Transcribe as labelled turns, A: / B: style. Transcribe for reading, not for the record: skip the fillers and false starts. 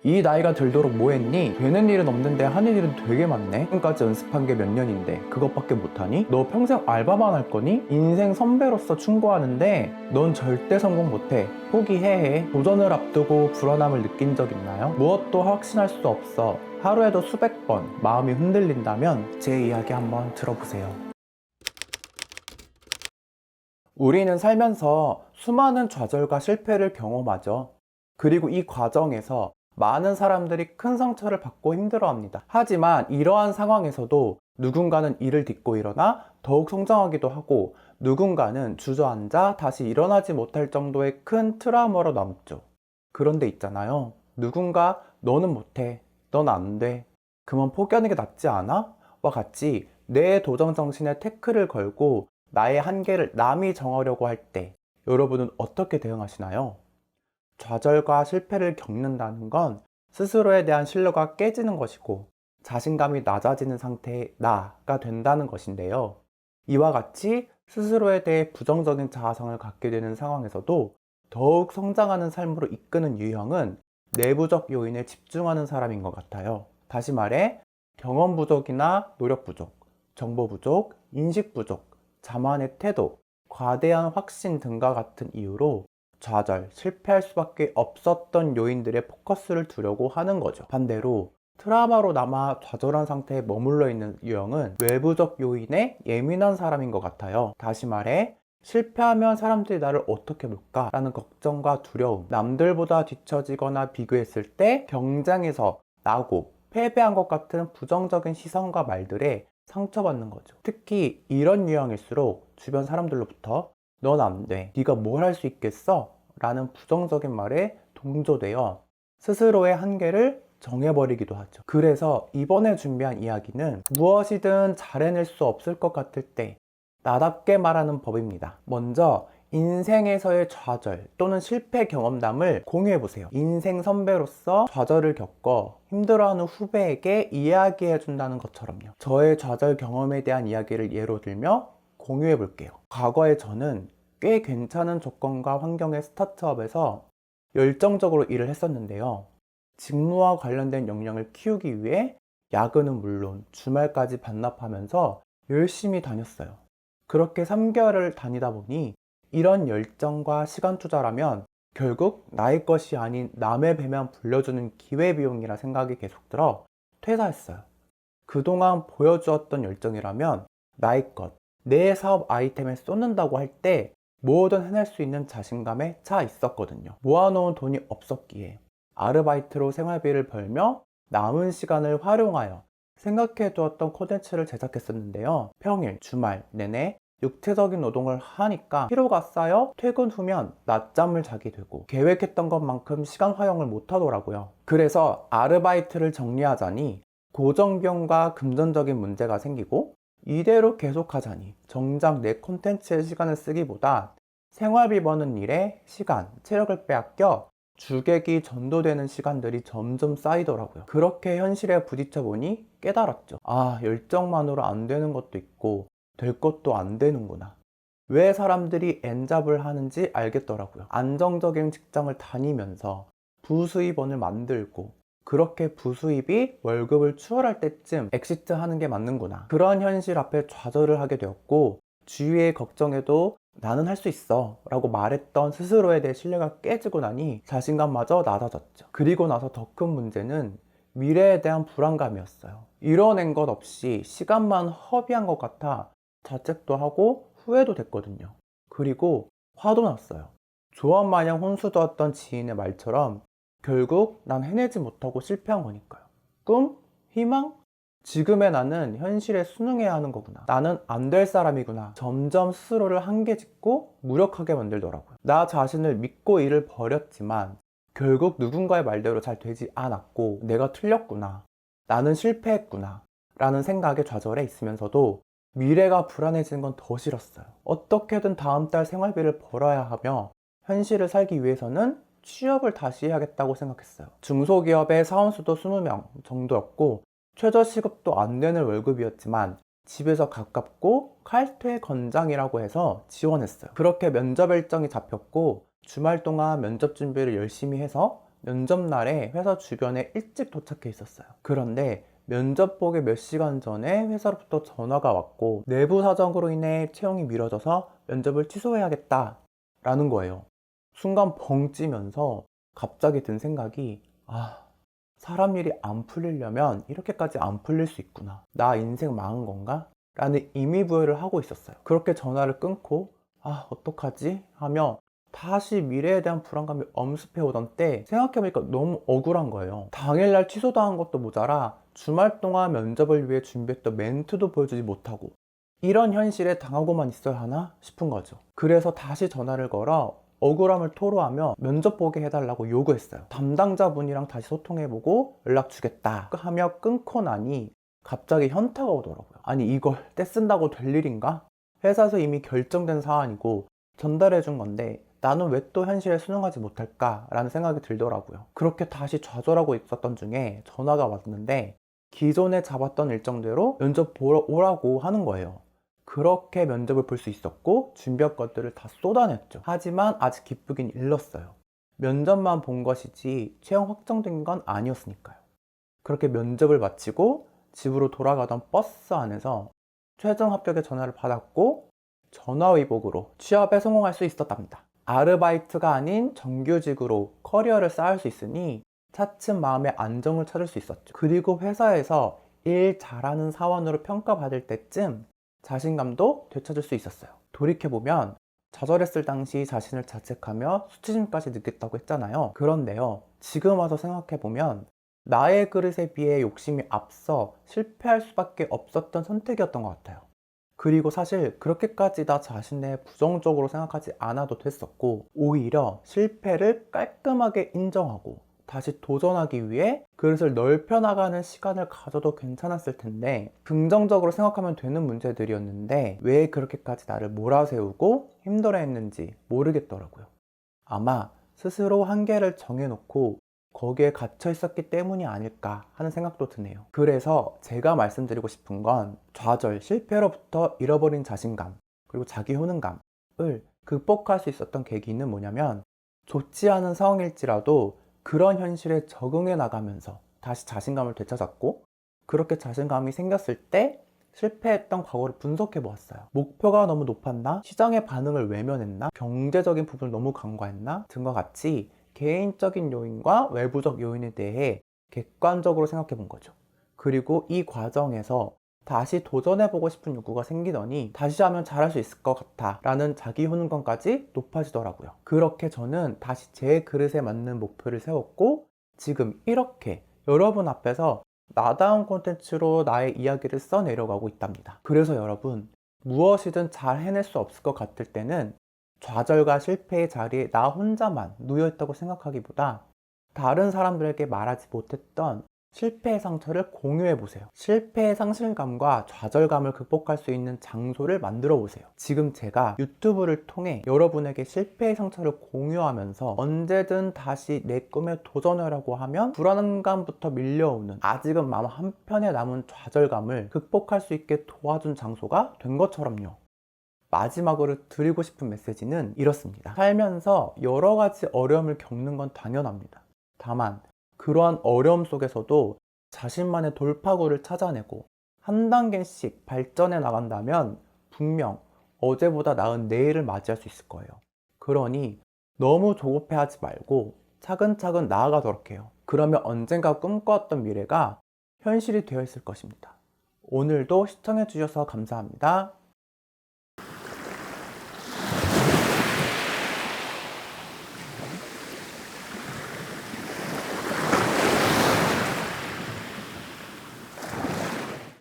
A: 이 나이가 들도록 뭐 했니? 되는 일은 없는데 하는 일은 되게 많네. 지금까지 연습한 게 몇 년인데 그것밖에 못하니? 너 평생 알바만 할 거니? 인생 선배로서 충고하는데 넌 절대 성공 못해. 포기해. 도전을 앞두고 불안함을 느낀 적 있나요? 무엇도 확신할 수 없어. 하루에도 수백 번 마음이 흔들린다면 제 이야기 한번 들어보세요. 우리는 살면서 수많은 좌절과 실패를 경험하죠. 그리고 이 과정에서 많은 사람들이 큰 상처를 받고 힘들어합니다. 하지만 이러한 상황에서도 누군가는 이를 딛고 일어나 더욱 성장하기도 하고, 누군가는 주저앉아 다시 일어나지 못할 정도의 큰 트라우마로 남죠. 그런데 있잖아요. 누군가 너는 못해, 넌 안 돼, 그만 포기하는 게 낫지 않아? 와 같이 내 도전 정신에 태클을 걸고 나의 한계를 남이 정하려고 할 때 여러분은 어떻게 대응하시나요? 좌절과 실패를 겪는다는 건 스스로에 대한 신뢰가 깨지는 것이고 자신감이 낮아지는 상태의 나가 된다는 것인데요. 이와 같이 스스로에 대해 부정적인 자아성을 갖게 되는 상황에서도 더욱 성장하는 삶으로 이끄는 유형은 내부적 요인에 집중하는 사람인 것 같아요. 다시 말해, 경험 부족이나 노력 부족, 정보 부족, 인식 부족, 자만의 태도, 과대한 확신 등과 같은 이유로 좌절, 실패할 수밖에 없었던 요인들의 포커스를 두려고 하는 거죠. 반대로 트라우마로 남아 좌절한 상태에 머물러 있는 유형은 외부적 요인에 예민한 사람인 것 같아요. 다시 말해, 실패하면 사람들이 나를 어떻게 볼까? 라는 걱정과 두려움, 남들보다 뒤처지거나 비교했을 때 경쟁에서 나고 패배한 것 같은 부정적인 시선과 말들에 상처받는 거죠. 특히 이런 유형일수록 주변 사람들로부터 넌 안 돼, 네가 뭘 할 수 있겠어? 라는 부정적인 말에 동조되어 스스로의 한계를 정해버리기도 하죠. 그래서 이번에 준비한 이야기는 무엇이든 잘 해낼 수 없을 것 같을 때 나답게 말하는 법입니다. 먼저 인생에서의 좌절 또는 실패 경험담을 공유해보세요. 인생 선배로서 좌절을 겪어 힘들어하는 후배에게 이야기해준다는 것처럼요. 저의 좌절 경험에 대한 이야기를 예로 들며 공유해볼게요. 과거에 저는 꽤 괜찮은 조건과 환경의 스타트업에서 열정적으로 일을 했었는데요. 직무와 관련된 역량을 키우기 위해 야근은 물론 주말까지 반납하면서 열심히 다녔어요. 그렇게 3개월을 다니다 보니 이런 열정과 시간 투자라면 결국 나의 것이 아닌 남의 배만 불려주는 기회비용이라 생각이 계속 들어 퇴사했어요. 그동안 보여주었던 열정이라면 나의 것, 내 사업 아이템에 쏟는다고 할 때 뭐든 해낼 수 있는 자신감에 차 있었거든요. 모아놓은 돈이 없었기에 아르바이트로 생활비를 벌며 남은 시간을 활용하여 생각해 두었던 콘텐츠를 제작했었는데요. 평일, 주말 내내 육체적인 노동을 하니까 피로가 쌓여 퇴근 후면 낮잠을 자게 되고 계획했던 것만큼 시간 활용을 못 하더라고요. 그래서 아르바이트를 정리하자니 고정비용과 금전적인 문제가 생기고, 이대로 계속하자니 정작 내 콘텐츠에 시간을 쓰기보다 생활비 버는 일에 시간, 체력을 빼앗겨 주객이 전도되는 시간들이 점점 쌓이더라고요. 그렇게 현실에 부딪혀 보니 깨달았죠. 아, 열정만으로 안 되는 것도 있고 될 것도 안 되는구나. 왜 사람들이 엔잡을 하는지 알겠더라고요. 안정적인 직장을 다니면서 부수입원을 만들고 그렇게 부수입이 월급을 추월할 때쯤 엑시트 하는 게 맞는구나. 그런 현실 앞에 좌절을 하게 되었고, 주위의 걱정에도 나는 할 수 있어 라고 말했던 스스로에 대해 신뢰가 깨지고 나니 자신감마저 낮아졌죠. 그리고 나서 더 큰 문제는 미래에 대한 불안감이었어요. 이뤄낸 것 없이 시간만 허비한 것 같아 자책도 하고 후회도 됐거든요. 그리고 화도 났어요. 조언마냥 혼수두었던 지인의 말처럼 결국 난 해내지 못하고 실패한 거니까요. 꿈? 희망? 지금의 나는 현실에 순응해야 하는 거구나. 나는 안 될 사람이구나. 점점 스스로를 한계 짓고 무력하게 만들더라고요. 나 자신을 믿고 일을 벌였지만 결국 누군가의 말대로 잘 되지 않았고 내가 틀렸구나. 나는 실패했구나. 라는 생각에 좌절해 있으면서도 미래가 불안해지는 건 더 싫었어요. 어떻게든 다음 달 생활비를 벌어야 하며 현실을 살기 위해서는 취업을 다시 해야겠다고 생각했어요. 중소기업의 사원수도 20명 정도였고 최저시급도 안 되는 월급이었지만 집에서 가깝고 칼퇴 건장이라고 해서 지원했어요. 그렇게 면접 일정이 잡혔고 주말 동안 면접 준비를 열심히 해서 면접 날에 회사 주변에 일찍 도착해 있었어요. 그런데 면접 보기 몇 시간 전에 회사로부터 전화가 왔고 내부 사정으로 인해 채용이 미뤄져서 면접을 취소해야겠다 라는 거예요. 순간 벙 찌면서 갑자기 든 생각이, 사람 일이 안 풀리려면 이렇게까지 안 풀릴 수 있구나. 나 인생 망한 건가? 라는 의미부여를 하고 있었어요. 그렇게 전화를 끊고 어떡하지? 하며 다시 미래에 대한 불안감이 엄습해오던 때 생각해보니까 너무 억울한 거예요. 당일날 취소당한 것도 모자라 주말 동안 면접을 위해 준비했던 멘트도 보여주지 못하고 이런 현실에 당하고만 있어야 하나 싶은 거죠. 그래서 다시 전화를 걸어 억울함을 토로하며 면접 보게 해달라고 요구했어요. 담당자분이랑 다시 소통해보고 연락 주겠다 하며 끊고 나니 갑자기 현타가 오더라고요. 아니, 이걸 떼쓴다고 될 일인가? 회사에서 이미 결정된 사안이고 전달해준 건데 나는 왜 또 현실에 순응하지 못할까? 라는 생각이 들더라고요. 그렇게 다시 좌절하고 있었던 중에 전화가 왔는데 기존에 잡았던 일정대로 면접 보러 오라고 하는 거예요. 그렇게 면접을 볼 수 있었고 준비할 것들을 다 쏟아냈죠. 하지만 아직 기쁘긴 일렀어요. 면접만 본 것이지 채용 확정된 건 아니었으니까요. 그렇게 면접을 마치고 집으로 돌아가던 버스 안에서 최종 합격의 전화를 받았고 전화위복으로 취업에 성공할 수 있었답니다. 아르바이트가 아닌 정규직으로 커리어를 쌓을 수 있으니 차츰 마음의 안정을 찾을 수 있었죠. 그리고 회사에서 일 잘하는 사원으로 평가받을 때쯤 자신감도 되찾을 수 있었어요. 돌이켜보면 좌절했을 당시 자신을 자책하며 수치심까지 느꼈다고 했잖아요. 그런데요, 지금 와서 생각해보면 나의 그릇에 비해 욕심이 앞서 실패할 수밖에 없었던 선택이었던 것 같아요. 그리고 사실 그렇게까지 나 자신에 부정적으로 생각하지 않아도 됐었고 오히려 실패를 깔끔하게 인정하고 다시 도전하기 위해 그릇을 넓혀나가는 시간을 가져도 괜찮았을 텐데 긍정적으로 생각하면 되는 문제들이었는데 왜 그렇게까지 나를 몰아세우고 힘들어했는지 모르겠더라고요. 아마 스스로 한계를 정해놓고 거기에 갇혀 있었기 때문이 아닐까 하는 생각도 드네요. 그래서 제가 말씀드리고 싶은 건 좌절, 실패로부터 잃어버린 자신감, 그리고 자기 효능감을 극복할 수 있었던 계기는 뭐냐면 좋지 않은 상황일지라도 그런 현실에 적응해 나가면서 다시 자신감을 되찾았고 그렇게 자신감이 생겼을 때 실패했던 과거를 분석해 보았어요. 목표가 너무 높았나? 시장의 반응을 외면했나? 경제적인 부분을 너무 간과했나? 등과 같이 개인적인 요인과 외부적 요인에 대해 객관적으로 생각해 본 거죠. 그리고 이 과정에서 다시 도전해보고 싶은 욕구가 생기더니 다시 하면 잘할 수 있을 것 같아 라는 자기 효능감까지 높아지더라고요. 그렇게 저는 다시 제 그릇에 맞는 목표를 세웠고 지금 이렇게 여러분 앞에서 나다운 콘텐츠로 나의 이야기를 써내려가고 있답니다. 그래서 여러분, 무엇이든 잘 해낼 수 없을 것 같을 때는 좌절과 실패의 자리에 나 혼자만 놓여있다고 생각하기보다 다른 사람들에게 말하지 못했던 실패의 상처를 공유해 보세요. 실패의 상실감과 좌절감을 극복할 수 있는 장소를 만들어 보세요. 지금 제가 유튜브를 통해 여러분에게 실패의 상처를 공유하면서 언제든 다시 내 꿈에 도전하려고 하면 불안감부터 밀려오는 아직은 마음 한편에 남은 좌절감을 극복할 수 있게 도와준 장소가 된 것처럼요. 마지막으로 드리고 싶은 메시지는 이렇습니다. 살면서 여러 가지 어려움을 겪는 건 당연합니다. 다만 그러한 어려움 속에서도 자신만의 돌파구를 찾아내고 한 단계씩 발전해 나간다면 분명 어제보다 나은 내일을 맞이할 수 있을 거예요. 그러니 너무 조급해하지 말고 차근차근 나아가도록 해요. 그러면 언젠가 꿈꿔왔던 미래가 현실이 되어 있을 것입니다. 오늘도 시청해 주셔서 감사합니다.